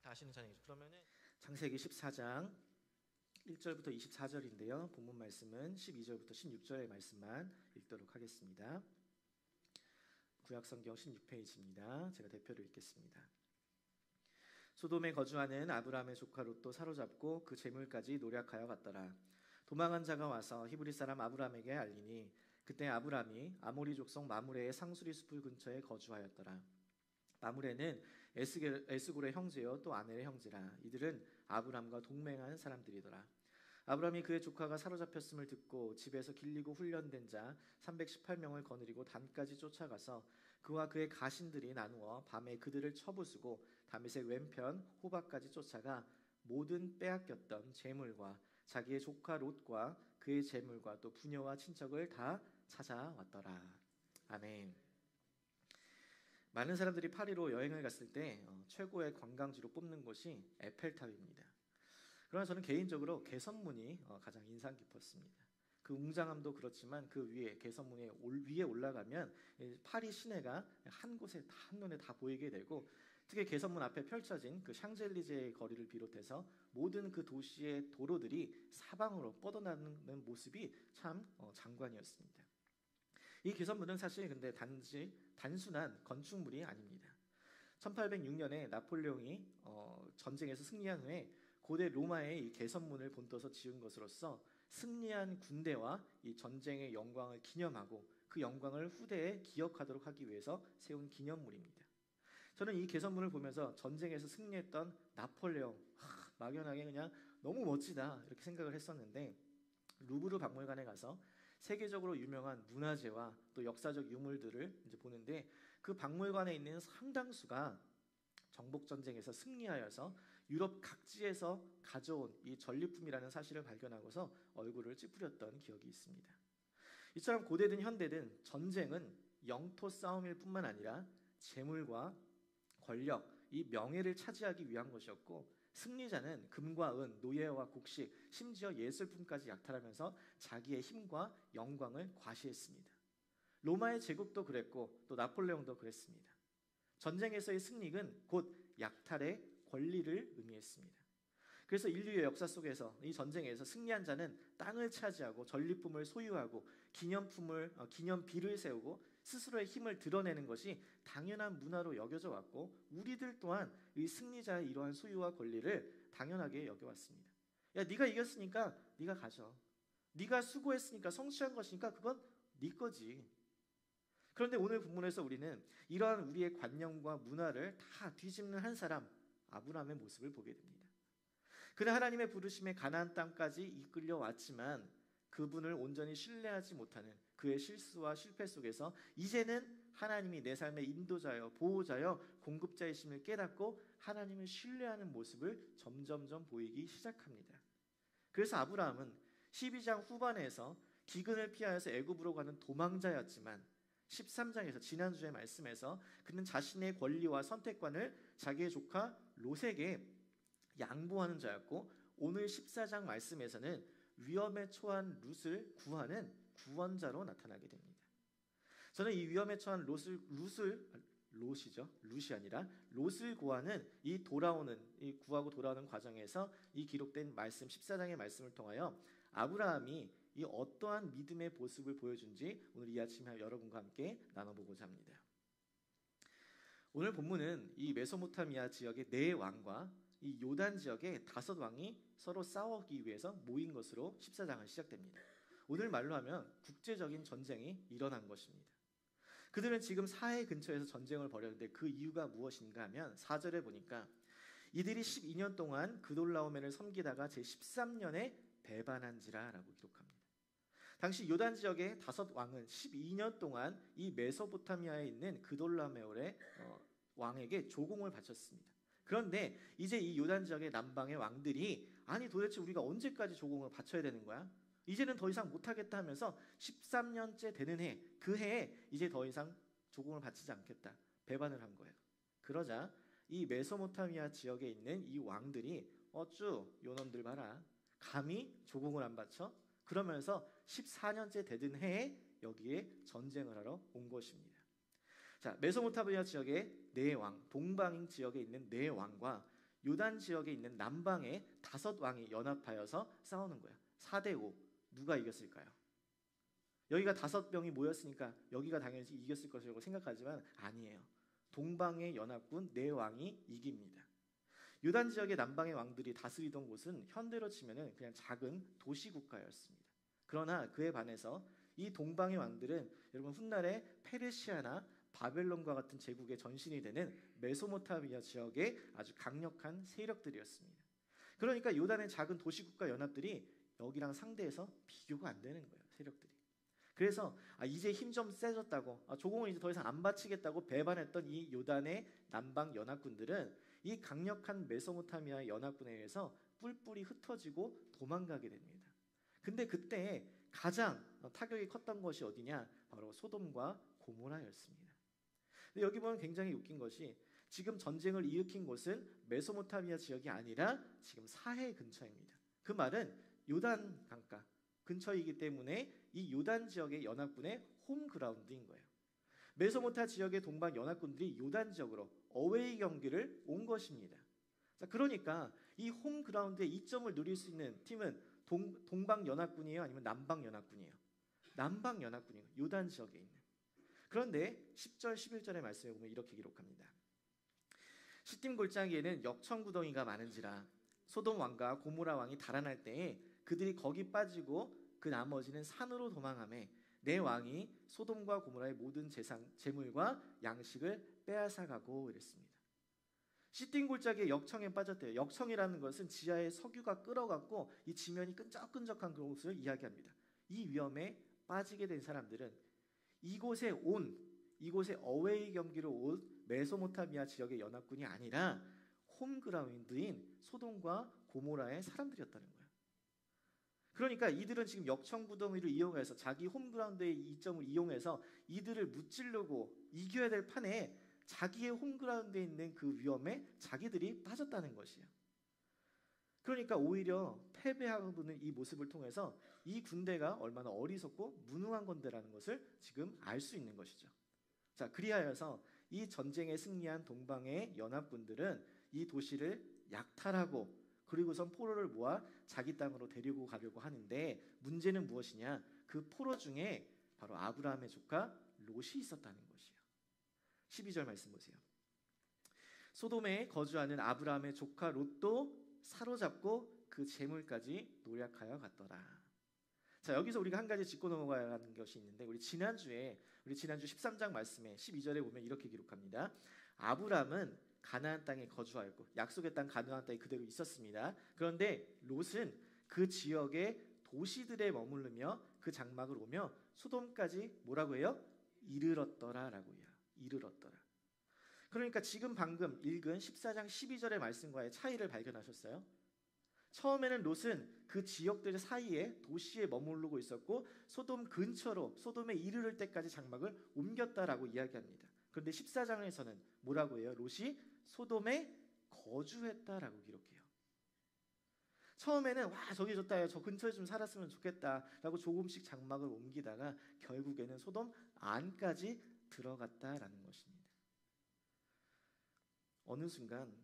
다 아시는 찬양이죠. 그러면은 창세기 14장 1절부터 24절인데요. 본문 말씀은 12절부터 16절의 말씀만 읽도록 하겠습니다. 구약성경 16페이지입니다. 제가 대표로 읽겠습니다. 소돔에 거주하는 아브라함의 조카 롯도 사로잡고 그 재물까지 노략하여 갔더라. 도망한 자가 와서 히브리 사람 아브라함에게 알리니 그때 아브라함이 아모리 족속 마므레의 상수리 숲을 근처에 거주하였더라. 마므레는 에스골의 형제요 또 아넬의 형제라. 이들은 아브람과 동맹한 사람들이더라. 아브람이 그의 조카가 사로잡혔음을 듣고 집에서 길리고 훈련된 자 318명을 거느리고 단까지 쫓아가서 그와 그의 가신들이 나누어 밤에 그들을 쳐부수고 다메섹 왼편 호박까지 쫓아가 모든 빼앗겼던 재물과 자기의 조카 롯과 그의 재물과 또 부녀와 친척을 다 찾아왔더라. 아멘. 많은 사람들이 파리로 여행을 갔을 때 최고의 관광지로 뽑는 곳이 에펠탑입니다. 그러나 저는 개인적으로 개선문이 가장 인상 깊었습니다. 그 웅장함도 그렇지만 그 위에 개선문의 위에 올라가면 파리 시내가 한 곳에 한눈에 다 보이게 되고, 특히 개선문 앞에 펼쳐진 그 샹젤리제 거리를 비롯해서 모든 그 도시의 도로들이 사방으로 뻗어나가는 모습이 참 장관이었습니다. 이 개선문은 사실 근데 단순한 건축물이 아닙니다. 1806년에 나폴레옹이 전쟁에서 승리한 후에 고대 로마의 이 개선문을 본떠서 지은 것으로서 승리한 군대와 이 전쟁의 영광을 기념하고 그 영광을 후대에 기억하도록 하기 위해서 세운 기념물입니다. 저는 이 개선문을 보면서 전쟁에서 승리했던 나폴레옹, 막연하게 그냥 너무 멋지다 이렇게 생각을 했었는데, 루브르 박물관에 가서 세계적으로 유명한 문화재와 또 역사적 유물들을 이제 보는데, 그 박물관에 있는 상당수가 정복전쟁에서 승리하여서 유럽 각지에서 가져온 이 전리품이라는 사실을 발견하고서 얼굴을 찌푸렸던 기억이 있습니다. 이처럼 고대든 현대든 전쟁은 영토 싸움일 뿐만 아니라 재물과 권력, 이 명예를 차지하기 위한 것이었고, 승리자는 금과 은, 노예와 곡식, 심지어 예술품까지 약탈하면서 자기의 힘과 영광을 과시했습니다. 로마의 제국도 그랬고 또 나폴레옹도 그랬습니다. 전쟁에서의 승리는 곧 약탈의 권리를 의미했습니다. 그래서 인류의 역사 속에서 이 전쟁에서 승리한 자는 땅을 차지하고 전리품을 소유하고 기념비를 세우고 스스로의 힘을 드러내는 것이 당연한 문화로 여겨져 왔고, 우리들 또한 이 승리자의 이러한 소유와 권리를 당연하게 여겨왔습니다. 야, 네가 이겼으니까 네가 가져. 네가 수고했으니까 성취한 것이니까 그건 네 거지. 그런데 오늘 본문에서 우리는 이러한 우리의 관념과 문화를 다 뒤집는 한 사람, 아브라함의 모습을 보게 됩니다. 그는 하나님의 부르심에 가나안 땅까지 이끌려 왔지만 그분을 온전히 신뢰하지 못하는 그의 실수와 실패 속에서 이제는 하나님이 내 삶의 인도자여 보호자여 공급자이심을 깨닫고 하나님을 신뢰하는 모습을 점점점 보이기 시작합니다. 그래서 아브라함은 12장 후반에서 기근을 피하여서 애굽으로 가는 도망자였지만 13장에서 지난주의 말씀에서 그는 자신의 권리와 선택관을 자기의 조카 롯에게 양보하는 자였고, 오늘 14장 말씀에서는 위험에 처한 롯을 구하는 구원자로 나타나게 됩니다. 저는 이 위험에 처한 롯이 아니라 롯을 구하는 이 구하고 돌아오는 과정에서 이 기록된 말씀 14장의 말씀을 통하여 아브라함이 이 어떠한 믿음의 모습을 보여준지 오늘 이 아침에 여러분과 함께 나눠보고자 합니다. 오늘 본문은 이 메소포타미아 지역의 네 왕과 이 요단 지역의 5왕이 서로 싸우기 위해서 모인 것으로 14장은 시작됩니다. 오늘 말로 하면 국제적인 전쟁이 일어난 것입니다. 그들은 지금 사해 근처에서 전쟁을 벌였는데 그 이유가 무엇인가 하면 4절에 보니까 이들이 12년 동안 그돌라오멜을 섬기다가 제13년에 배반한지라 라고 기록합니다. 당시 요단 지역의 5왕은 12년 동안 이 메소포타미아에 있는 그돌라오멜의 왕에게 조공을 바쳤습니다. 그런데 이제 이 요단 지역의 남방의 왕들이 아니 도대체 우리가 언제까지 조공을 바쳐야 되는 거야? 이제는 더 이상 못하겠다 하면서 13년째 되는 해, 그 해에 이제 더 이상 조공을 바치지 않겠다, 배반을 한 거예요. 그러자 이 메소포타미아 지역에 있는 이 왕들이 어쭈 요놈들 봐라, 감히 조공을 안 바쳐? 그러면서 14년째 되던 해에 여기에 전쟁을 하러 온 것입니다. 자, 메소포타미아 지역의 네 왕, 동방인 지역에 있는 네 왕과 요단 지역에 있는 남방의 5왕이 연합하여서 싸우는 거야. 4대5. 누가 이겼을까요? 여기가 5명이 모였으니까 여기가 당연히 이겼을 것이라고 생각하지만 아니에요. 동방의 연합군 4왕이 이깁니다. 요단 지역의 남방의 왕들이 다스리던 곳은 현대로 치면은 그냥 작은 도시 국가였습니다. 그러나 그에 반해서 이 동방의 왕들은 여러분 훗날에 페르시아나 바벨론과 같은 제국의 전신이 되는 메소포타미아 지역의 아주 강력한 세력들이었습니다. 그러니까 요단의 작은 도시국가 연합들이 여기랑 상대해서 비교가 안 되는 거예요. 세력들이. 그래서 이제 힘 좀 세졌다고, 조공을 이제 더 이상 안 바치겠다고 배반했던 이 요단의 남방 연합군들은 이 강력한 메소포타미아 연합군에 의해서 뿔뿔이 흩어지고 도망가게 됩니다. 근데 그때 가장 타격이 컸던 것이 어디냐? 바로 소돔과 고모라였습니다. 근데 여기 보면 굉장히 웃긴 것이 지금 전쟁을 일으킨 곳은 메소포타미아 지역이 아니라 지금 사해 근처입니다. 그 말은 요단 강가 근처이기 때문에 이 요단 지역의 연합군의 홈그라운드인 거예요. 메소포타 지역의 동방 연합군들이 요단 지역으로 어웨이 경기를 온 것입니다. 자, 그러니까 이 홈그라운드에 이점을 누릴 수 있는 팀은 동방 연합군이에요, 아니면 남방 연합군이에요? 남방 연합군이에요. 요단 지역에 있는. 그런데 10절 11절의 말씀에 보면 이렇게 기록합니다. 시딤 골짜기에는 역청구덩이가 많은지라 소돔 왕과 고모라 왕이 달아날 때에 그들이 거기 빠지고 그 나머지는 산으로 도망하매 내 왕이 소돔과 고모라의 모든 재물과 양식을 빼앗아가고 이랬습니다. 시딤 골짜기에 역청에 빠졌대요. 역청이라는 것은 지하에 석유가 끓어갖고 이 지면이 끈적끈적한 그런 곳을 이야기합니다. 이 위험에 빠지게 된 사람들은 이곳에 어웨이 경기로 온 메소포타미아 지역의 연합군이 아니라 홈그라운드인 소돔과 고모라의 사람들이었다는 거예요. 그러니까 이들은 지금 역청구덩이를 이용해서 자기 홈그라운드의 이점을 이용해서 이들을 무찌르고 이겨야 될 판에 자기의 홈그라운드에 있는 그 위험에 자기들이 빠졌다는 것이에요. 그러니까 오히려 패배하고 있는 이 모습을 통해서 이 군대가 얼마나 어리석고 무능한 건데라는 것을 지금 알 수 있는 것이죠. 자, 그리하여서 이 전쟁에 승리한 동방의 연합군들은 이 도시를 약탈하고 그리고선 포로를 모아 자기 땅으로 데리고 가려고 하는데 문제는 무엇이냐? 그 포로 중에 바로 아브라함의 조카 롯이 있었다는 것이에요. 12절 말씀 보세요. 소돔에 거주하는 아브라함의 조카 롯도 사로잡고 그 재물까지 노략하여 갔더라. 자, 여기서 우리가 한 가지 짚고 넘어가야 하는 것이 있는데 우리 지난주 13장 말씀에 12절에 보면 이렇게 기록합니다. 아브라함은 가나안 땅에 거주하였고 약속의 땅 가나안 땅에 그대로 있었습니다. 그런데 롯은 그 지역의 도시들에 머무르며 그 장막을 오며 소돔까지 뭐라고 해요? 이르렀더라라고 해요. 이르렀더라. 그러니까 지금 방금 읽은 14장 12절의 말씀과의 차이를 발견하셨어요? 처음에는 롯은 그 지역들 사이에 도시에 머무르고 있었고 소돔 근처로 소돔에 이르를 때까지 장막을 옮겼다라고 이야기합니다. 그런데 14장에서는 뭐라고 해요? 롯이 소돔에 거주했다라고 기록해요. 처음에는 와 저기 좋다, 저 근처에 좀 살았으면 좋겠다라고 조금씩 장막을 옮기다가 결국에는 소돔 안까지 들어갔다라는 것입니다. 어느 순간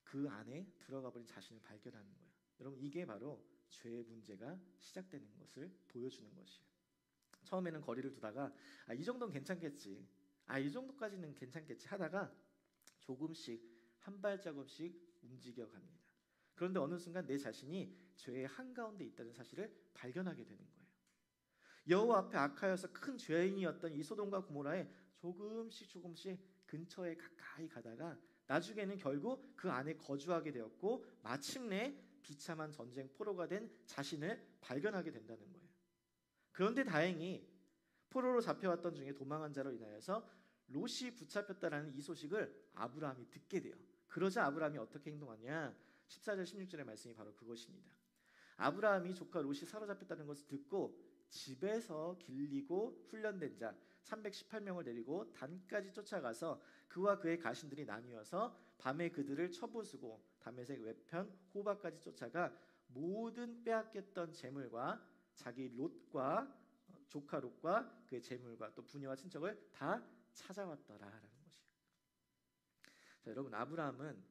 그 안에 들어가 버린 자신을 발견하는 거예요. 여러분 이게 바로 죄의 문제가 시작되는 것을 보여주는 것이에요. 처음에는 거리를 두다가 이 정도는 괜찮겠지, 이 정도까지는 괜찮겠지 하다가 조금씩 한 발자국씩 움직여갑니다. 그런데 어느 순간 내 자신이 죄의 한가운데 있다는 사실을 발견하게 되는 거예요. 여호와 앞에 악하여서 큰 죄인이었던 이 소돔과 고모라에 조금씩 근처에 가까이 가다가 나중에는 결국 그 안에 거주하게 되었고 마침내 비참한 전쟁 포로가 된 자신을 발견하게 된다는 거예요. 그런데 다행히 포로로 잡혀왔던 중에 도망한 자로 인하여서 롯이 붙잡혔다라는 이 소식을 아브라함이 듣게 돼요. 그러자 아브라함이 어떻게 행동하냐? 14절 16절의 말씀이 바로 그것입니다. 아브라함이 조카 롯이 사로잡혔다는 것을 듣고 집에서 길리고 훈련된 자 318명을 데리고 단까지 쫓아가서 그와 그의 가신들이 나뉘어서 밤에 그들을 쳐부수고 다메섹 외편 호바까지 쫓아가 모든 빼앗겼던 재물과 자기 롯과 조카 롯과 그의 재물과 또 부녀와 친척을 다 찾아왔더라라는 것이에요. 자, 여러분 아브라함은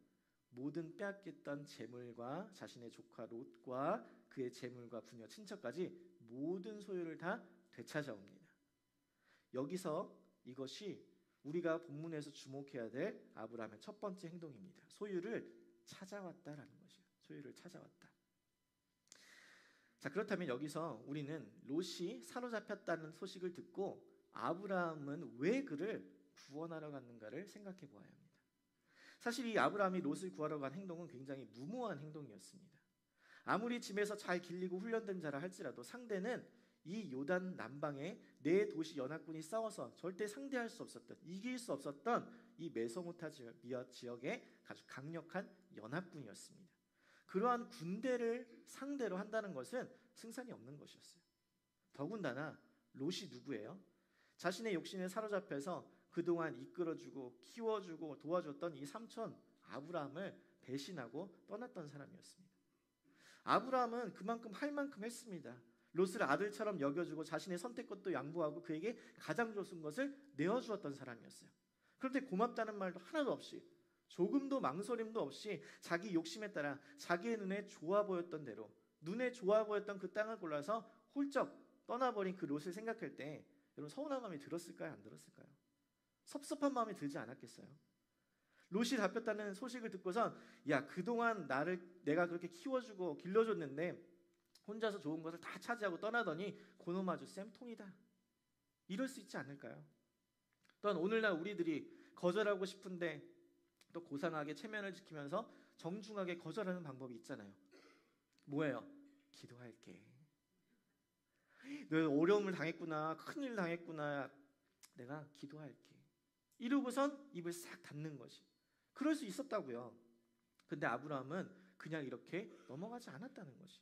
모든 빼앗겼던 재물과 자신의 조카 롯과 그의 재물과 부녀 친척까지 모든 소유를 다 되찾아옵니다. 여기서 이것이 우리가 본문에서 주목해야 될 아브라함의 첫 번째 행동입니다. 소유를 찾아왔다라는 것이에요. 소유를 찾아왔다. 자, 그렇다면 여기서 우리는 롯이 사로잡혔다는 소식을 듣고 아브라함은 왜 그를 구원하러 갔는가를 생각해 보아야 합니다. 사실 이 아브라함이 롯을 구하러 간 행동은 굉장히 무모한 행동이었습니다. 아무리 짐에서 잘 길리고 훈련된 자라 할지라도 상대는 이 요단 남방에 네 도시 연합군이 싸워서 절대 상대할 수 없었던, 이길 수 없었던 이 메소포타미아 지역의 아주 강력한 연합군이었습니다. 그러한 군대를 상대로 한다는 것은 승산이 없는 것이었어요. 더군다나 롯이 누구예요? 자신의 욕심에 사로잡혀서 그동안 이끌어주고 키워주고 도와줬던 이 삼촌 아브라함을 배신하고 떠났던 사람이었습니다. 아브라함은 그만큼 할 만큼 했습니다. 롯을 아들처럼 여겨주고 자신의 선택권도 양보하고 그에게 가장 좋은 것을 내어주었던 사람이었어요. 그런데 고맙다는 말도 하나도 없이, 조금도 망설임도 없이 자기 욕심에 따라 자기의 눈에 좋아 보였던 대로, 눈에 좋아 보였던 그 땅을 골라서 훌쩍 떠나버린 그 롯을 생각할 때 여러분 서운한 마음이 들었을까요? 안 들었을까요? 섭섭한 마음이 들지 않았겠어요? 롯이 잡혔다는 소식을 듣고선 야, 그동안 내가 그렇게 키워주고 길러줬는데 혼자서 좋은 것을 다 차지하고 떠나더니 고놈 아주 쌤통이다. 이럴 수 있지 않을까요? 또한 오늘날 우리들이 거절하고 싶은데 또 고상하게 체면을 지키면서 정중하게 거절하는 방법이 있잖아요. 뭐예요? 기도할게. 너 어려움을 당했구나, 큰일 당했구나, 내가 기도할게. 이러고선 입을 싹 닫는 것이. 그럴 수 있었다고요. 근데 아브라함은 그냥 이렇게 넘어가지 않았다는 것이.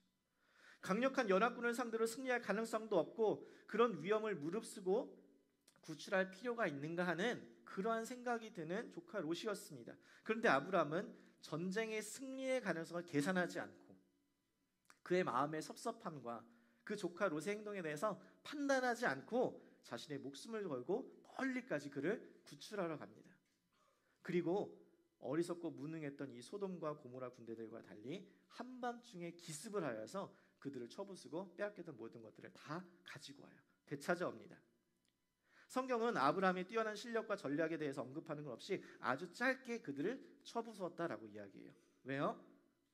강력한 연합군을 상대로 승리할 가능성도 없고 그런 위험을 무릅쓰고 구출할 필요가 있는가 하는 그러한 생각이 드는 조카 롯이었습니다. 그런데 아브라함은 전쟁의 승리의 가능성을 계산하지 않고 그의 마음의 섭섭함과 그 조카 롯의 행동에 대해서 판단하지 않고 자신의 목숨을 걸고 멀리까지 그를 구출하러 갑니다. 그리고 어리석고 무능했던 이 소돔과 고모라 군대들과 달리 한밤중에 기습을 하여서 그들을 쳐부수고 빼앗겼던 모든 것들을 다 가지고 와요. 되찾아옵니다. 성경은 아브라함의 뛰어난 실력과 전략에 대해서 언급하는 것 없이 아주 짧게 그들을 쳐부수었다라고 이야기해요. 왜요?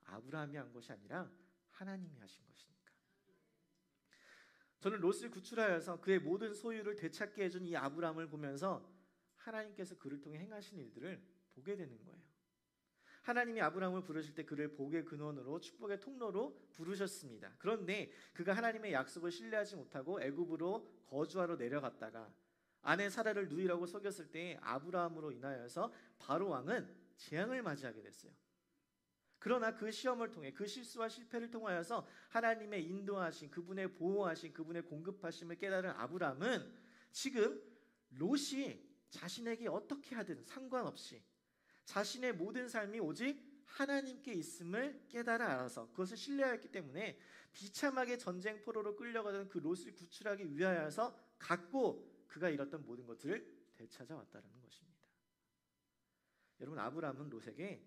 아브라함이 한 것이 아니라 하나님이 하신 것이니까. 저는 롯을 구출하여서 그의 모든 소유를 되찾게 해준 이 아브라함을 보면서 하나님께서 그를 통해 행하신 일들을 보게 되는 거예요. 하나님이 아브라함을 부르실 때 그를 복의 근원으로 축복의 통로로 부르셨습니다. 그런데 그가 하나님의 약속을 신뢰하지 못하고 애굽으로 거주하러 내려갔다가 아내 사라를 누이라고 속였을 때 아브라함으로 인하여서 바로 왕은 재앙을 맞이하게 됐어요. 그러나 그 시험을 통해 그 실수와 실패를 통하여서 하나님의 인도하신, 그분의 보호하신, 그분의 공급하심을 깨달은 아브라함은 지금 롯이 자신에게 어떻게 하든 상관없이 자신의 모든 삶이 오직 하나님께 있음을 깨달아 알아서 그것을 신뢰하였기 때문에 비참하게 전쟁 포로로 끌려가던 그 롯을 구출하기 위하여서 갖고 그가 잃었던 모든 것들을 되찾아왔다는 것입니다. 여러분, 아브라함은 롯에게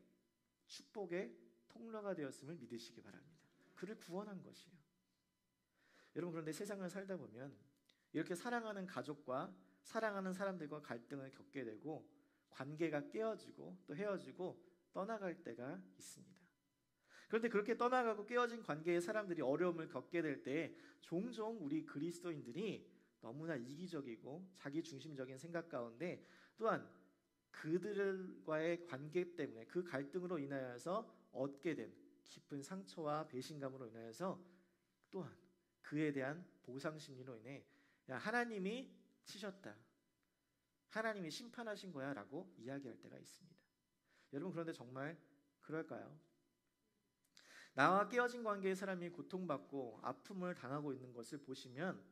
축복의 통로가 되었음을 믿으시기 바랍니다. 그를 구원한 것이에요. 여러분, 그런데 세상을 살다 보면 이렇게 사랑하는 가족과 사랑하는 사람들과 갈등을 겪게 되고 관계가 깨어지고 또 헤어지고 떠나갈 때가 있습니다. 그런데 그렇게 떠나가고 깨어진 관계의 사람들이 어려움을 겪게 될 때 종종 우리 그리스도인들이 너무나 이기적이고 자기중심적인 생각 가운데 또한 그들과의 관계 때문에 그 갈등으로 인하여서 얻게 된 깊은 상처와 배신감으로 인하여서 또한 그에 대한 보상심리로 인해 야, 하나님이 치셨다, 하나님이 심판하신 거야 라고 이야기할 때가 있습니다. 여러분, 그런데 정말 그럴까요? 나와 깨어진 관계의 사람이 고통받고 아픔을 당하고 있는 것을 보시면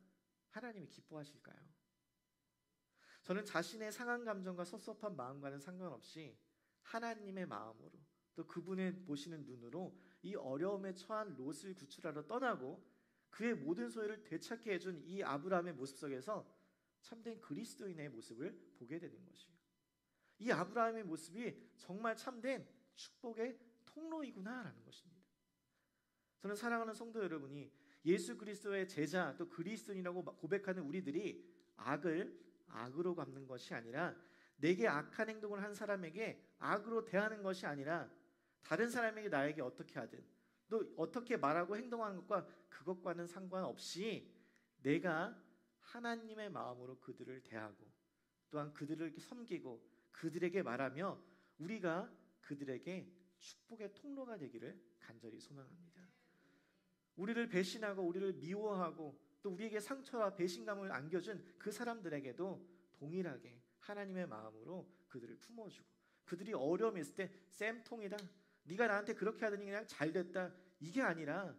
하나님이 기뻐하실까요? 저는 자신의 상한 감정과 섭섭한 마음과는 상관없이 하나님의 마음으로 또 그분의 보시는 눈으로 이 어려움에 처한 롯을 구출하러 떠나고 그의 모든 소유를 되찾게 해준 이 아브라함의 모습 속에서 참된 그리스도인의 모습을 보게 되는 것이에요. 이 아브라함의 모습이 정말 참된 축복의 통로이구나라는 것입니다. 저는 사랑하는 성도 여러분이 예수 그리스도의 제자 또 그리스도인이라고 고백하는 우리들이 악을 악으로 갚는 것이 아니라 내게 악한 행동을 한 사람에게 악으로 대하는 것이 아니라 다른 사람에게 나에게 어떻게 하든 또 어떻게 말하고 행동하는 것과 그것과는 상관없이 내가 하나님의 마음으로 그들을 대하고 또한 그들을 이렇게 섬기고 그들에게 말하며 우리가 그들에게 축복의 통로가 되기를 간절히 소망합니다. 우리를 배신하고 우리를 미워하고 또 우리에게 상처와 배신감을 안겨준 그 사람들에게도 동일하게 하나님의 마음으로 그들을 품어주고 그들이 어려움이 있을 때 쌤통이다, 네가 나한테 그렇게 하더니 그냥 잘됐다, 이게 아니라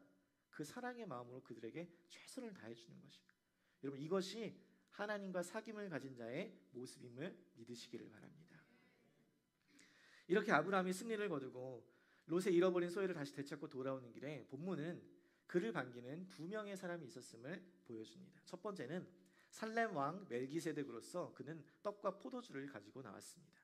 그 사랑의 마음으로 그들에게 최선을 다해주는 것입니다. 여러분, 이것이 하나님과 사귐을 가진 자의 모습임을 믿으시기를 바랍니다. 이렇게 아브라함이 승리를 거두고 롯의 잃어버린 소유를 다시 되찾고 돌아오는 길에 본문은 그를 반기는 두 명의 사람이 있었음을 보여줍니다. 첫 번째는 살렘 왕 멜기세덱으로서 그는 떡과 포도주를 가지고 나왔습니다.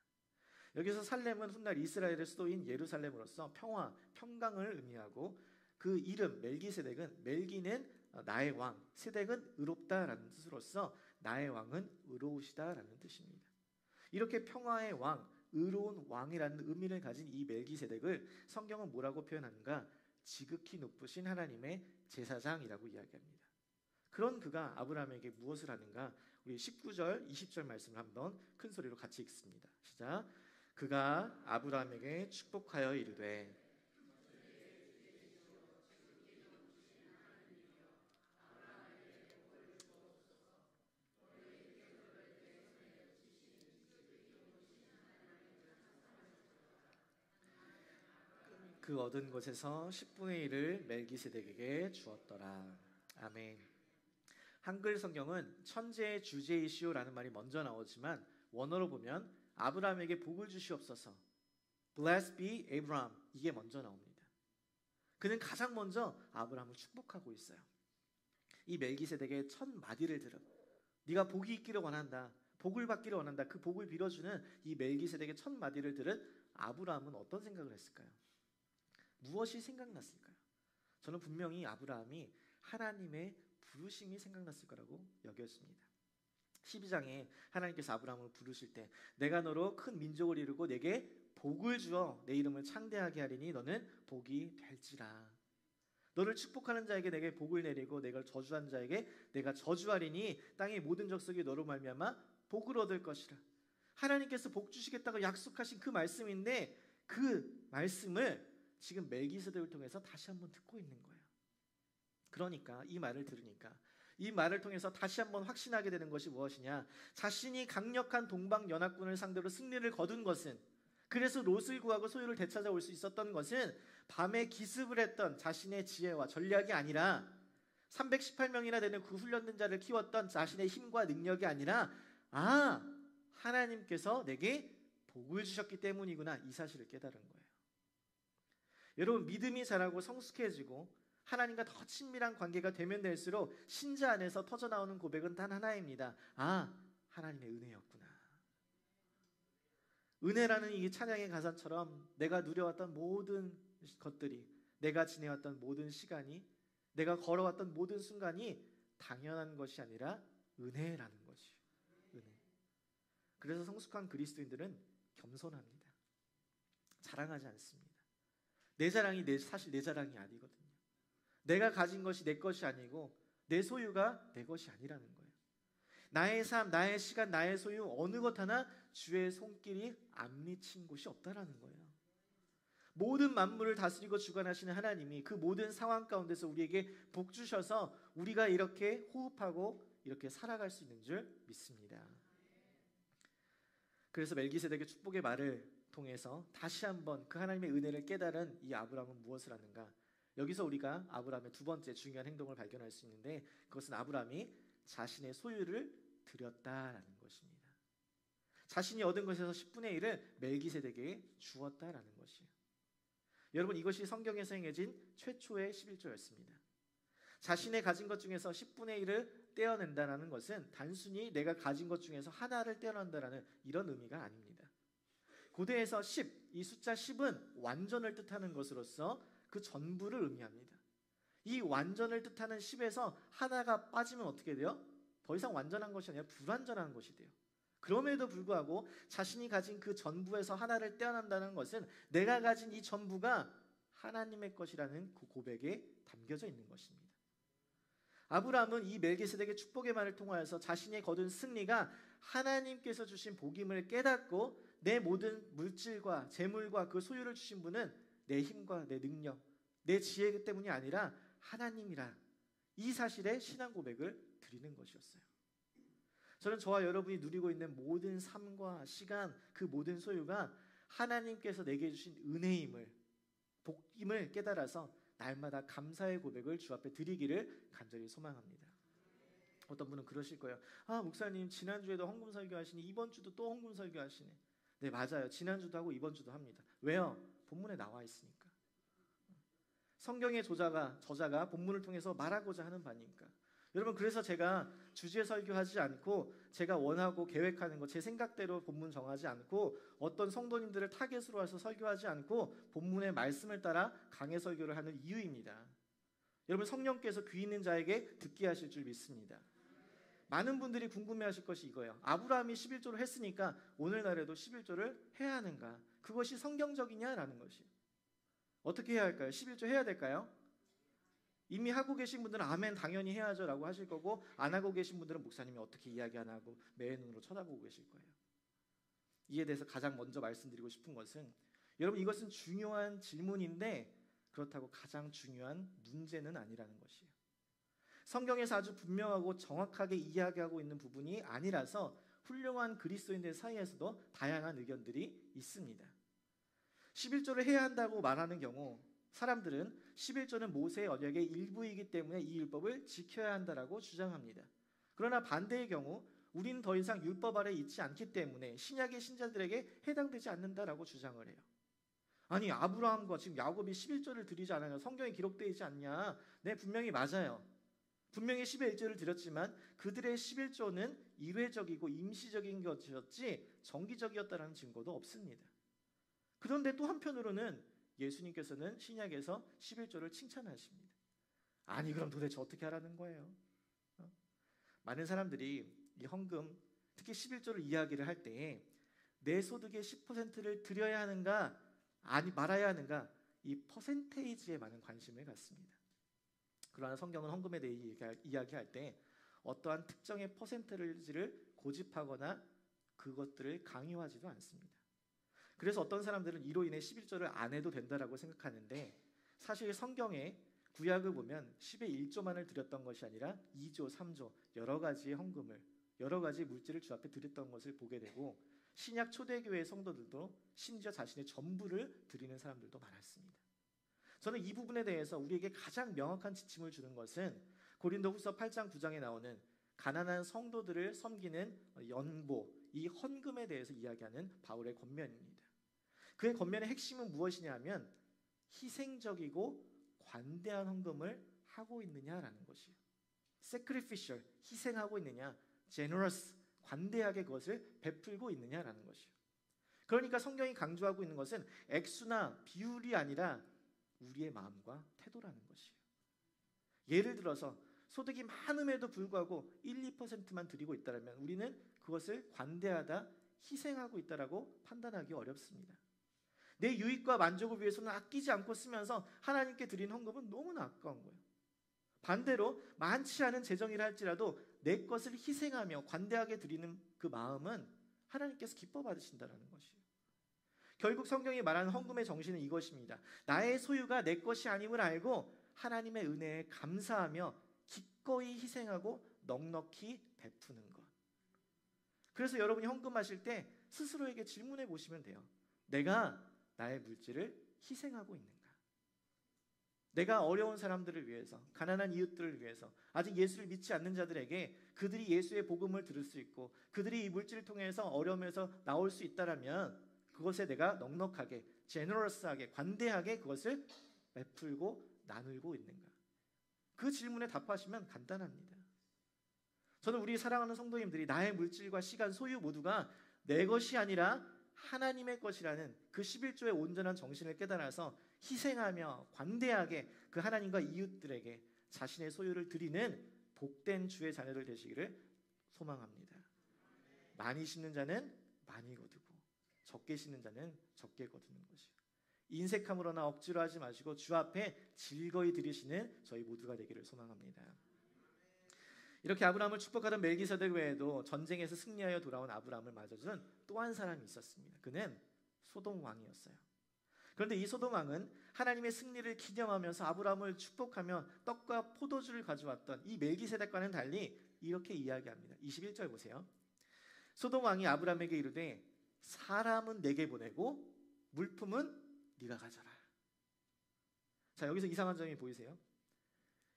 여기서 살렘은 훗날 이스라엘의 수도인 예루살렘으로서 평화, 평강을 의미하고 그 이름 멜기세덱은 멜기는 나의 왕, 세덱은 의롭다라는 뜻으로서 나의 왕은 의로우시다라는 뜻입니다. 이렇게 평화의 왕, 의로운 왕이라는 의미를 가진 이 멜기세덱을 성경은 뭐라고 표현하는가? 지극히 높으신 하나님의 제사장이라고 이야기합니다. 그런 그가 아브라함에게 무엇을 하는가? 우리 19절, 20절 말씀을 한번 큰 소리로 같이 읽습니다. 시작. 그가 아브라함에게 축복하여 이르되 그 얻은 것에서 10분의 1을 멜기세덱에게 주었더라. 아멘. 한글 성경은 천재의 주제이시오라는 말이 먼저 나오지만 원어로 보면 아브라함에게 복을 주시옵소서, Blessed be Abraham, 이게 먼저 나옵니다. 그는 가장 먼저 아브라함을 축복하고 있어요. 이 멜기세덱의 첫 마디를 들어 네가 복이 있기를 원한다, 복을 받기를 원한다, 그 복을 빌어주는 이 멜기세덱의 첫 마디를 들은 아브라함은 어떤 생각을 했을까요? 무엇이 생각났을까요? 저는 분명히 아브라함이 하나님의 부르심이 생각났을 거라고 여겼습니다. 12장에 하나님께서 아브라함을 부르실 때 내가 너로 큰 민족을 이루고 내게 복을 주어 내 이름을 창대하게 하리니 너는 복이 될지라. 너를 축복하는 자에게 내게 복을 내리고 내가 저주한 자에게 내가 저주하리니 땅의 모든 족속이 너로 말미암아 복을 얻을 것이라. 하나님께서 복 주시겠다고 약속하신 그 말씀인데 그 말씀을 지금 멜기세덱을 통해서 다시 한번 듣고 있는 거예요. 그러니까 이 말을 들으니까 이 말을 통해서 다시 한번 확신하게 되는 것이 무엇이냐? 자신이 강력한 동방 연합군을 상대로 승리를 거둔 것은, 그래서 롯을 구하고 소유를 되찾아올 수 있었던 것은 밤에 기습을 했던 자신의 지혜와 전략이 아니라 318명이나 되는 그 훈련된 자를 키웠던 자신의 힘과 능력이 아니라 하나님께서 내게 복을 주셨기 때문이구나, 이 사실을 깨달은 거예요. 여러분, 믿음이 자라고 성숙해지고 하나님과 더 친밀한 관계가 되면 될수록 신자 안에서 터져나오는 고백은 단 하나입니다. 하나님의 은혜였구나. 은혜라는 이 찬양의 가사처럼 내가 누려왔던 모든 것들이, 내가 지내왔던 모든 시간이, 내가 걸어왔던 모든 순간이 당연한 것이 아니라 은혜라는 것이 은혜. 그래서 성숙한 그리스도인들은 겸손합니다. 자랑하지 않습니다. 내 자랑이 사실 내 자랑이 아니거든요. 내가 가진 것이 내 것이 아니고 내 소유가 내 것이 아니라는 거예요. 나의 삶, 나의 시간, 나의 소유 어느 것 하나 주의 손길이 안 미친 곳이 없다라는 거예요. 모든 만물을 다스리고 주관하시는 하나님이 그 모든 상황 가운데서 우리에게 복 주셔서 우리가 이렇게 호흡하고 이렇게 살아갈 수 있는 줄 믿습니다. 그래서 멜기세덱의 축복의 말을 통해서 다시 한번 그 하나님의 은혜를 깨달은 이 아브라함은 무엇을 하는가? 여기서 우리가 아브라함의 두 번째 중요한 행동을 발견할 수 있는데, 그것은 아브라함이 자신의 소유를 드렸다라는 것입니다. 자신이 얻은 것에서 10분의 1을 멜기세덱에게 주었다라는 것이에요. 여러분, 이것이 성경에서 행해진 최초의 11조였습니다. 자신의 가진 것 중에서 10분의 1을 떼어낸다는 것은 단순히 내가 가진 것 중에서 하나를 떼어낸다는 이런 의미가 아닙니다. 고대에서 10, 이 숫자 10은 완전을 뜻하는 것으로서 그 전부를 의미합니다. 이 완전을 뜻하는 10에서 하나가 빠지면 어떻게 돼요? 더 이상 완전한 것이 아니라 불완전한 것이 돼요. 그럼에도 불구하고 자신이 가진 그 전부에서 하나를 떼어낸다는 것은 내가 가진 이 전부가 하나님의 것이라는 그 고백에 담겨져 있는 것입니다. 아브라함은 이 멜기세덱의 축복의 말을 통하여서 자신이 거둔 승리가 하나님께서 주신 복임을 깨닫고 내 모든 물질과 재물과 그 소유를 주신 분은 내 힘과 내 능력, 내 지혜 때문이 아니라 하나님이라, 이 사실에 신앙 고백을 드리는 것이었어요. 저는 저와 여러분이 누리고 있는 모든 삶과 시간, 그 모든 소유가 하나님께서 내게 주신 은혜임을, 복임을 깨달아서 날마다 감사의 고백을 주 앞에 드리기를 간절히 소망합니다. 어떤 분은 그러실 거예요. 아, 목사님 지난주에도 헌금 설교하시니 이번 주도 또 헌금 설교하시네. 네, 맞아요. 지난주도 하고 이번 주도 합니다. 왜요? 본문에 나와 있으니까. 성경의 저자가 본문을 통해서 말하고자 하는 바니까. 여러분, 그래서 제가 주제 설교하지 않고 제가 원하고 계획하는 것, 제 생각대로 본문 정하지 않고 어떤 성도님들을 타겟으로 해서 설교하지 않고 본문의 말씀을 따라 강해 설교를 하는 이유입니다. 여러분, 성령께서 귀 있는 자에게 듣게 하실 줄 믿습니다. 많은 분들이 궁금해하실 것이 이거예요. 아브라함이 11조를 했으니까 오늘날에도 11조를 해야 하는가? 그것이 성경적이냐라는 것이. 어떻게 해야 할까요? 11조 해야 될까요? 이미 하고 계신 분들은 아멘 당연히 해야죠 라고 하실 거고, 안 하고 계신 분들은 목사님이 어떻게 이야기하나 하고 매의 눈으로 쳐다보고 계실 거예요. 이에 대해서 가장 먼저 말씀드리고 싶은 것은, 여러분, 이것은 중요한 질문인데 그렇다고 가장 중요한 문제는 아니라는 것이에요. 성경에서 아주 분명하고 정확하게 이야기하고 있는 부분이 아니라서 훌륭한 그리스도인들 사이에서도 다양한 의견들이 있습니다. 11조를 해야 한다고 말하는 경우 사람들은 11조는 모세의 언약의 일부이기 때문에 이 율법을 지켜야 한다라고 주장합니다. 그러나 반대의 경우 우리는 더 이상 율법 아래 있지 않기 때문에 신약의 신자들에게 해당되지 않는다라고 주장을 해요. 아니, 아브라함과 지금 야곱이 11조를 드리지 않아요? 성경에 기록되어 있지 않냐? 네, 분명히 맞아요. 분명히 10의 1조를 드렸지만 그들의 11조는 일회적이고 임시적인 것이었지 정기적이었다는 증거도 없습니다. 그런데 또 한편으로는 예수님께서는 신약에서 11조를 칭찬하십니다. 아니, 그럼 도대체 어떻게 하라는 거예요? 많은 사람들이 이 헌금, 특히 11조를 이야기를 할 때 내 소득의 10%를 드려야 하는가 아니 말아야 하는가, 이 퍼센테이지에 많은 관심을 갖습니다. 그러나 성경은 헌금에 대해 이야기할 때 어떠한 특정의 퍼센테이지를 고집하거나 그것들을 강요하지도 않습니다. 그래서 어떤 사람들은 이로 인해 11조를 안 해도 된다라고 생각하는데, 사실 성경의 구약을 보면 10의 1조만을 드렸던 것이 아니라 2조, 3조 여러 가지의 헌금을, 여러 가지 물질을 주 앞에 드렸던 것을 보게 되고, 신약 초대교회의 성도들도 심지어 자신의 전부를 드리는 사람들도 많았습니다. 저는 이 부분에 대해서 우리에게 가장 명확한 지침을 주는 것은 고린도후서 8장 9장에 나오는 가난한 성도들을 섬기는 연보, 이 헌금에 대해서 이야기하는 바울의 권면입니다. 그의 권면의 핵심은 무엇이냐 하면 희생적이고 관대한 헌금을 하고 있느냐라는 것이에요. sacrificial, 희생하고 있느냐, generous, 관대하게 그것을 베풀고 있느냐라는 것이에요. 그러니까 성경이 강조하고 있는 것은 액수나 비율이 아니라 우리의 마음과 태도라는 것이에요. 예를 들어서 소득이 많음에도 불구하고 1, 2%만 드리고 있다면 우리는 그것을 관대하다, 희생하고 있다라고 판단하기 어렵습니다. 내 유익과 만족을 위해서는 아끼지 않고 쓰면서 하나님께 드린 헌금은 너무나 아까운 거예요. 반대로 많지 않은 재정이라 할지라도 내 것을 희생하며 관대하게 드리는 그 마음은 하나님께서 기뻐 받으신다는 것이에요. 결국 성경이 말하는 헌금의 정신은 이것입니다. 나의 소유가 내 것이 아님을 알고 하나님의 은혜에 감사하며 기꺼이 희생하고 넉넉히 베푸는 것. 그래서 여러분이 헌금하실 때 스스로에게 질문해 보시면 돼요. 내가 나의 물질을 희생하고 있는가? 내가 어려운 사람들을 위해서, 가난한 이웃들을 위해서, 아직 예수를 믿지 않는 자들에게 그들이 예수의 복음을 들을 수 있고 그들이 이 물질을 통해서 어려움에서 나올 수 있다라면 그것에 내가 넉넉하게, 제너러스하게, 관대하게 그것을 베풀고 나누고 있는가? 그 질문에 답하시면 간단합니다. 저는 우리 사랑하는 성도님들이 나의 물질과 시간, 소유 모두가 내 것이 아니라 하나님의 것이라는 그 11조의 온전한 정신을 깨달아서 희생하며 관대하게 그 하나님과 이웃들에게 자신의 소유를 드리는 복된 주의 자녀들 되시기를 소망합니다. 많이 심는 자는 많이 거두고 적게 심는 자는 적게 거두는 것이요. 인색함으로나 억지로 하지 마시고 주 앞에 즐거이 드리시는 저희 모두가 되기를 소망합니다. 이렇게 아브라함을 축복하던 멜기세덱 외에도 전쟁에서 승리하여 돌아온 아브라함을 맞아주는 또 한 사람이 있었습니다. 그는 소돔 왕이었어요. 그런데 이 소돔 왕은 하나님의 승리를 기념하면서 아브라함을 축복하며 떡과 포도주를 가져왔던 이 멜기세덱과는 달리 이렇게 이야기합니다. 21절 보세요. 소돔 왕이 아브라함에게 이르되 사람은 내게 보내고 물품은 네가 가져라. 자, 여기서 이상한 점이 보이세요?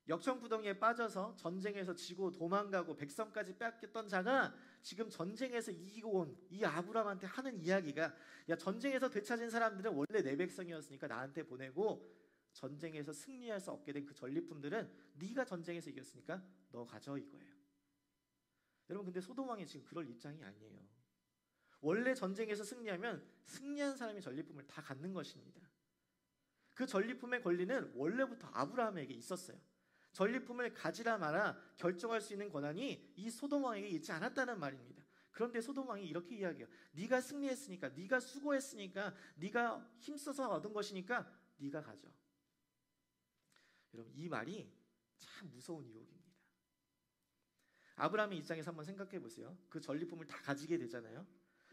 역청구덩이에 빠져서 전쟁에서 지고 도망가고 백성까지 빼앗겼던 자가 지금 전쟁에서 이기고 온 이 아브라함한테 하는 이야기가, 야, 전쟁에서 되찾은 사람들은 원래 내 백성이었으니까 나한테 보내고 전쟁에서 승리해서 얻게 된 그 전리품들은 네가 전쟁에서 이겼으니까 너 가져, 이거예요. 여러분, 근데 소돔 왕이 지금 그럴 입장이 아니에요. 원래 전쟁에서 승리하면 승리한 사람이 전리품을 다 갖는 것입니다. 그 전리품의 권리는 원래부터 아브라함에게 있었어요. 전리품을 가지라 마라 결정할 수 있는 권한이 이 소돔 왕에게 있지 않았다는 말입니다. 그런데 소돔 왕이 이렇게 이야기해요. 네가 승리했으니까, 네가 수고했으니까, 네가 힘써서 얻은 것이니까 네가 가져. 여러분, 이 말이 참 무서운 유혹입니다. 아브라함의 입장에서 한번 생각해 보세요. 그 전리품을 다 가지게 되잖아요.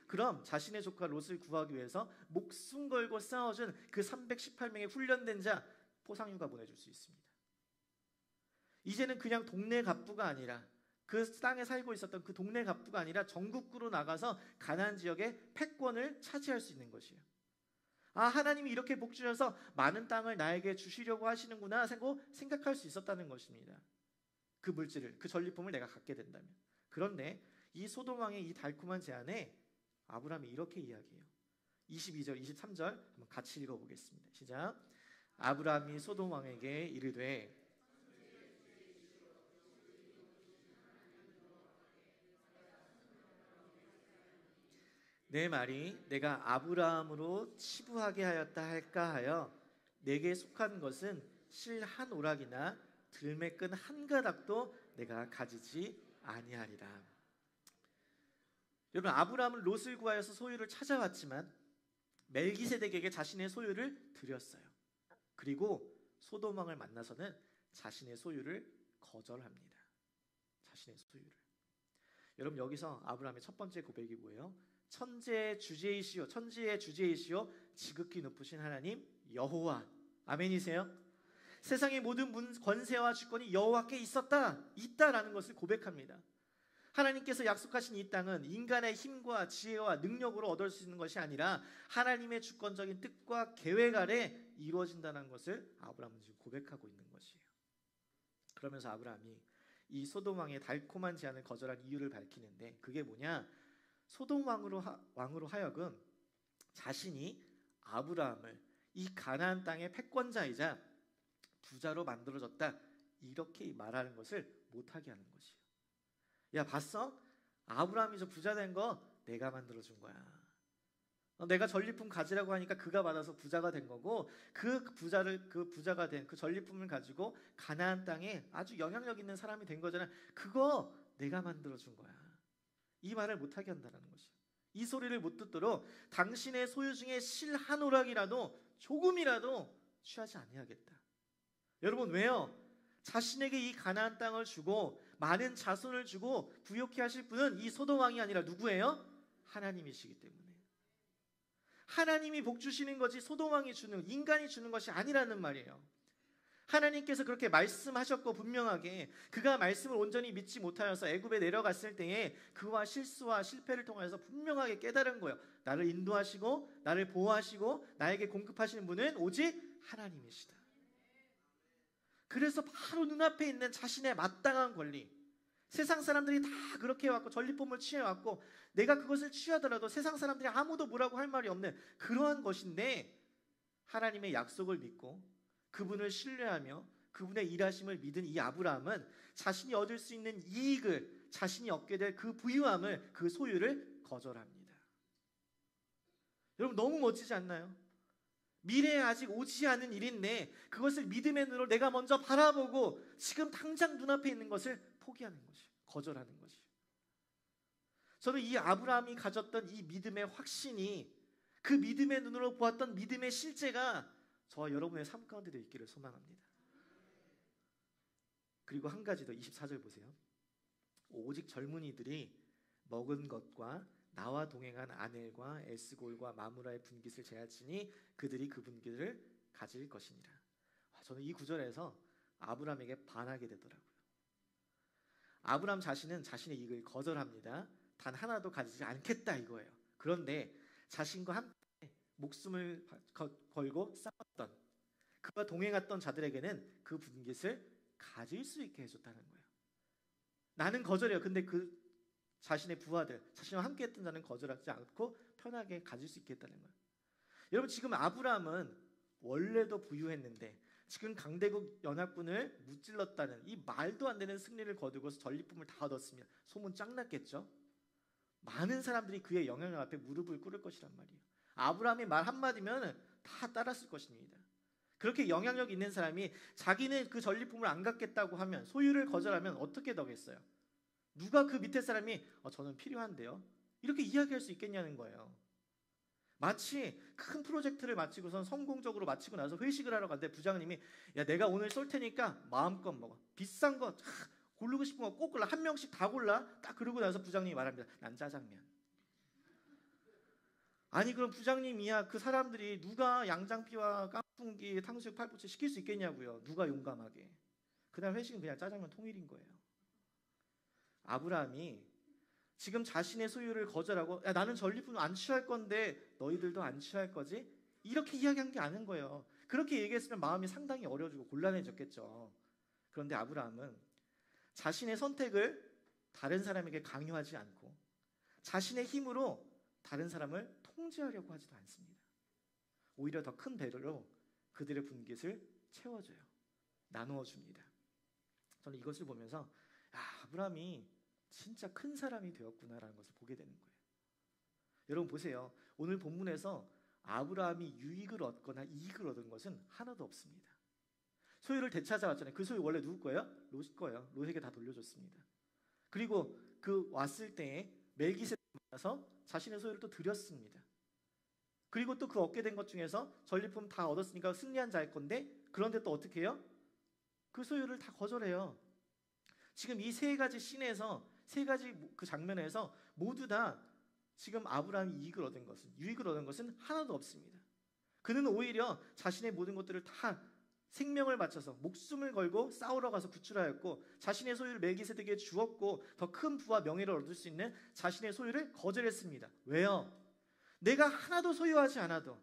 그럼 자신의 조카 롯을 구하기 위해서 목숨 걸고 싸워준 그 318명의 훈련된 자 포상휴가 보내줄 수 있습니다. 이제는 그냥 동네 갑부가 아니라, 그 땅에 살고 있었던 그 동네 갑부가 아니라 전국구로 나가서 가나안 지역의 패권을 차지할 수 있는 것이에요. 아, 하나님이 이렇게 복 주셔서 많은 땅을 나에게 주시려고 하시는구나 생각할 수 있었다는 것입니다. 그 물질을, 그 전리품을 내가 갖게 된다면. 그런데 이 소돔 왕의 이 달콤한 제안에 아브라함이 이렇게 이야기해요. 22절, 23절 한번 같이 읽어보겠습니다. 시작. 아브라함이 소돔 왕에게 이르되 내 말이 내가 아브라함으로 치부하게 하였다 할까 하여 내게 속한 것은 실 한 오락이나 들매끈 한 가닥도 내가 가지지 아니하리라. 여러분, 아브라함은 롯을 구하여서 소유를 찾아왔지만 멜기세덱에게 자신의 소유를 드렸어요. 그리고 소돔 왕을 만나서는 자신의 소유를 거절합니다. 자신의 소유를. 여러분, 여기서 아브라함의 첫 번째 고백이 뭐예요? 천지의 주제이시오 지극히 높으신 하나님 여호와. 아멘이세요? 세상의 모든 권세와 주권이 여호와께 있다라는 것을 고백합니다. 하나님께서 약속하신 이 땅은 인간의 힘과 지혜와 능력으로 얻을 수 있는 것이 아니라 하나님의 주권적인 뜻과 계획 아래 이루어진다는 것을 아브라함은 지금 고백하고 있는 것이에요. 그러면서 아브라함이 이 소돔 왕의 달콤한 제안을 거절한 이유를 밝히는데, 그게 뭐냐? 소돔 왕으로 하여금 자신이 아브라함을 이 가나안 땅의 패권자이자 부자로 만들어졌다, 이렇게 말하는 것을 못하게 하는 것이에요. 야, 봤어? 아브라함이 저 부자 된 거 내가 만들어준 거야. 내가 전리품 가지라고 하니까 그가 받아서 부자가 된 거고, 그 부자가 된 그 전리품을 가지고 가나안 땅에 아주 영향력 있는 사람이 된 거잖아. 그거 내가 만들어준 거야. 이 말을 못하게 한다는 것이에요. 이 소리를 못 듣도록 당신의 소유 중에 실 한 오락이라도 조금이라도 취하지 아니하겠다. 여러분, 왜요? 자신에게 이 가나안 땅을 주고 많은 자손을 주고 부욕케 하실 분은 이 소돔 왕이 아니라 누구예요? 하나님이시기 때문에. 하나님이 복 주시는 거지 소돔 왕이 주는, 인간이 주는 것이 아니라는 말이에요. 하나님께서 그렇게 말씀하셨고, 분명하게 그가 말씀을 온전히 믿지 못하여서 애굽에 내려갔을 때에 그와 실수와 실패를 통해서 분명하게 깨달은 거예요. 나를 인도하시고 나를 보호하시고 나에게 공급하시는 분은 오직 하나님이시다. 그래서 바로 눈앞에 있는 자신의 마땅한 권리, 세상 사람들이 다 그렇게 해왔고 전리품을 취해왔고 내가 그것을 취하더라도 세상 사람들이 아무도 뭐라고 할 말이 없는 그러한 것인데, 하나님의 약속을 믿고 그분을 신뢰하며 그분의 일하심을 믿은 이 아브라함은 자신이 얻을 수 있는 이익을, 자신이 얻게 될 그 부유함을, 그 소유를 거절합니다. 여러분 너무 멋지지 않나요? 미래에 아직 오지 않은 일인데 그것을 믿음의 눈으로 내가 먼저 바라보고 지금 당장 눈앞에 있는 것을 포기하는 것이에요. 거절하는 것이에요. 저는 이 아브라함이 가졌던 이 믿음의 확신이, 그 믿음의 눈으로 보았던 믿음의 실제가 저와 여러분의 삶 가운데도 있기를 소망합니다. 그리고 한 가지 더, 24절 보세요. 오직 젊은이들이 먹은 것과 나와 동행한 아넬과 에스골과 마므라의 분깃을 제할지니 그들이 그 분깃을 가질 것이니라. 저는 이 구절에서 아브라함에게 반하게 되더라고요. 아브라함 자신은 자신의 이익을 거절합니다. 단 하나도 가지지 않겠다 이거예요. 그런데 자신과 함께 목숨을 걸고 싸웠던, 그와 동행했던 자들에게는 그 분깃을 가질 수 있게 해줬다는 거예요. 나는 거절해요. 근데 그 자신의 부하들, 자신과 함께 했던 자는 거절하지 않고 편하게 가질 수 있게 했다는 거예요. 여러분 지금 아브라함은 원래도 부유했는데 지금 강대국 연합군을 무찔렀다는 이 말도 안 되는 승리를 거두고서 전리품을 다 얻었으면 소문 짱 났겠죠. 많은 사람들이 그의 영향력 앞에 무릎을 꿇을 것이란 말이에요. 아브라함의 말 한마디면 다 따랐을 것입니다. 그렇게 영향력 있는 사람이 자기는 그 전리품을 안 갖겠다고 하면, 소유를 거절하면 어떻게 되겠어요? 누가 그 밑에 사람이 저는 필요한데요, 이렇게 이야기할 수 있겠냐는 거예요. 마치 큰 프로젝트를 마치고선 성공적으로 마치고 나서 회식을 하러 갔는데 부장님이 야 내가 오늘 쏠 테니까 마음껏 먹어, 비싼 거 고르고 싶은 거 꼭 골라, 한 명씩 다 골라. 딱 그러고 나서 부장님이 말합니다. 난 짜장면. 아니 그럼 부장님이야 그 사람들이 누가 양장피와 깐풍기 탕수육 팔보채 시킬 수 있겠냐고요. 누가 용감하게. 그날 회식은 그냥 짜장면 통일인 거예요. 아브라함이 지금 자신의 소유를 거절하고 야 나는 전리품 안 취할 건데 너희들도 안 취할 거지? 이렇게 이야기한 게 아닌 거예요. 그렇게 얘기했으면 마음이 상당히 어려워지고 곤란해졌겠죠. 그런데 아브라함은 자신의 선택을 다른 사람에게 강요하지 않고 자신의 힘으로 다른 사람을 통제하려고 하지도 않습니다. 오히려 더 큰 배려로 그들의 분깃을 채워줘요. 나누어 줍니다. 저는 이것을 보면서 아브라함이 진짜 큰 사람이 되었구나라는 것을 보게 되는 거예요. 여러분 보세요. 오늘 본문에서 아브라함이 유익을 얻거나 이익을 얻은 것은 하나도 없습니다. 소유를 되찾아왔잖아요. 그 소유 원래 누구 거예요? 롯 거예요. 롯에게 다 돌려줬습니다. 그리고 그 왔을 때에 멜기세덱을 만나서 자신의 소유를 또 드렸습니다. 그리고 또 그 얻게 된 것 중에서 전리품 다 얻었으니까 승리한 자일 건데, 그런데 또 어떻게 해요? 그 소유를 다 거절해요. 지금 이 세 가지 씬에서, 세 가지 그 장면에서 모두 다 지금 아브라함이 이익을 얻은 것은, 유익을 얻은 것은 하나도 없습니다. 그는 오히려 자신의 모든 것들을 다 생명을 바쳐서 목숨을 걸고 싸우러 가서 구출하였고, 자신의 소유를 멜기세덱에게 주었고, 더 큰 부와 명예를 얻을 수 있는 자신의 소유를 거절했습니다. 왜요? 내가 하나도 소유하지 않아도,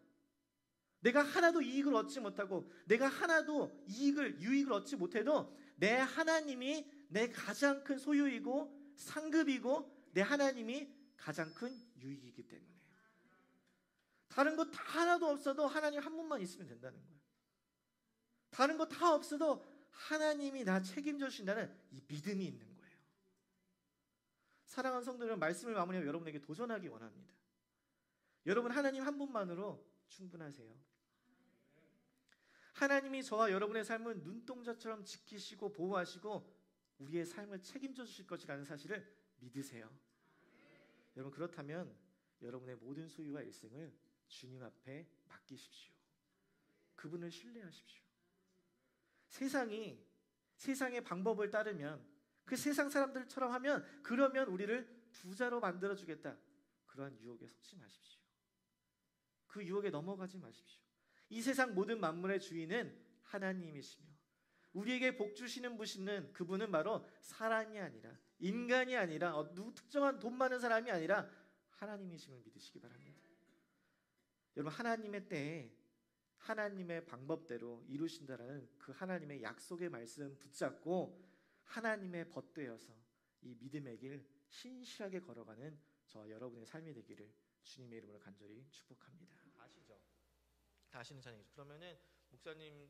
내가 하나도 이익을 얻지 못하고, 내가 하나도 유익을 얻지 못해도 내 하나님이 내 가장 큰 소유이고 상급이고 내 하나님이 가장 큰 유익이기 때문에, 다른 거 다 하나도 없어도 하나님 한 분만 있으면 된다는 거예요. 다른 거 다 없어도 하나님이 나 책임져 주신다는 이 믿음이 있는 거예요. 사랑하는 성도 여러분, 말씀을 마무리하며 여러분에게 도전하기 원합니다. 여러분 하나님 한 분만으로 충분하세요. 하나님이 저와 여러분의 삶을 눈동자처럼 지키시고 보호하시고 우리의 삶을 책임져 주실 것이라는 사실을 믿으세요. 여러분 그렇다면 여러분의 모든 소유와 일생을 주님 앞에 맡기십시오. 그분을 신뢰하십시오. 세상의 방법을 따르면, 그 세상 사람들처럼 하면, 그러면 우리를 부자로 만들어주겠다, 그러한 유혹에 속지 마십시오. 그 유혹에 넘어가지 마십시오. 이 세상 모든 만물의 주인은 하나님이시며 우리에게 복 주시는 분은, 그분은 바로 사람이 아니라, 인간이 아니라, 누구 특정한 돈 많은 사람이 아니라 하나님이심을 믿으시기 바랍니다. 여러분 하나님의 때에 하나님의 방법대로 이루신다라는 그 하나님의 약속의 말씀 붙잡고 하나님의 벗되어서 이 믿음의 길 신실하게 걸어가는 저와 여러분의 삶이 되기를 주님의 이름으로 간절히 축복합니다. 아시죠? 다 아시는 찬양이죠. 그러면은 목사님